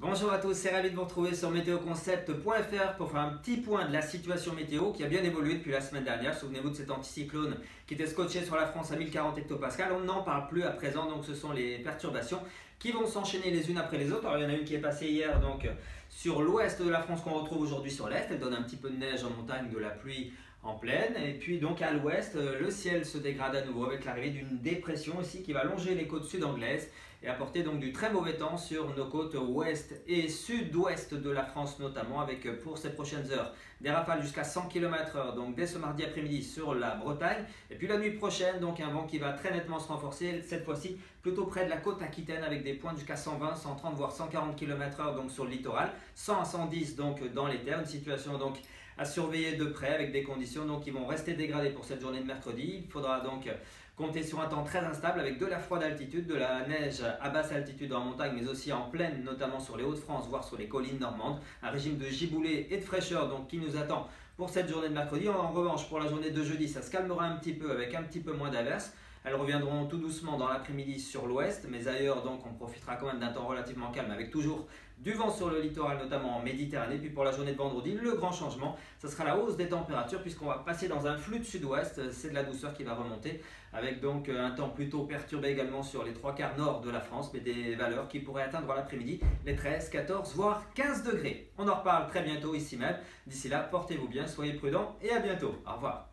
Bonjour à tous, c'est ravi de vous retrouver sur météoconcept.fr pour faire un petit point de la situation météo qui a bien évolué depuis la semaine dernière. Souvenez-vous de cet anticyclone qui était scotché sur la France à 1040 hectopascales. On n'en parle plus à présent, donc ce sont les perturbations qui vont s'enchaîner les unes après les autres. Alors il y en a une qui est passée hier donc sur l'ouest de la France qu'on retrouve aujourd'hui sur l'est. Elle donne un petit peu de neige en montagne, de la pluie en plaine. Et puis donc à l'ouest, le ciel se dégrade à nouveau avec l'arrivée d'une dépression ici qui va longer les côtes sud-anglaises et apporter donc du très mauvais temps sur nos côtes ouest et sud-ouest de la France notamment, avec pour ces prochaines heures des rafales jusqu'à 100 km/h donc dès ce mardi après-midi sur la Bretagne, et puis la nuit prochaine donc un vent qui va très nettement se renforcer, cette fois-ci plutôt près de la côte aquitaine avec des pointes jusqu'à 120, 130 voire 140 km/h donc sur le littoral, 100 à 110 donc dans les terres, une situation donc à surveiller de près avec des conditions donc qui vont rester dégradées pour cette journée de mercredi. Il faudra donc compter sur un temps très instable avec de la froide altitude, de la neige à basse altitude en montagne mais aussi en plaine, notamment sur les Hauts-de-France voire sur les collines normandes. Un régime de giboulée et de fraîcheur donc qui nous attend pour cette journée de mercredi. En revanche, pour la journée de jeudi, ça se calmera un petit peu avec un petit peu moins d'averses. Elles reviendront tout doucement dans l'après-midi sur l'ouest, mais ailleurs donc on profitera quand même d'un temps relativement calme avec toujours du vent sur le littoral, notamment en Méditerranée. Puis pour la journée de vendredi, le grand changement, ce sera la hausse des températures puisqu'on va passer dans un flux de sud-ouest. C'est de la douceur qui va remonter avec donc un temps plutôt perturbé également sur les trois quarts nord de la France, mais des valeurs qui pourraient atteindre l'après-midi les 13, 14 voire 15 degrés. On en reparle très bientôt ici même. D'ici là, portez-vous bien, soyez prudents et à bientôt. Au revoir.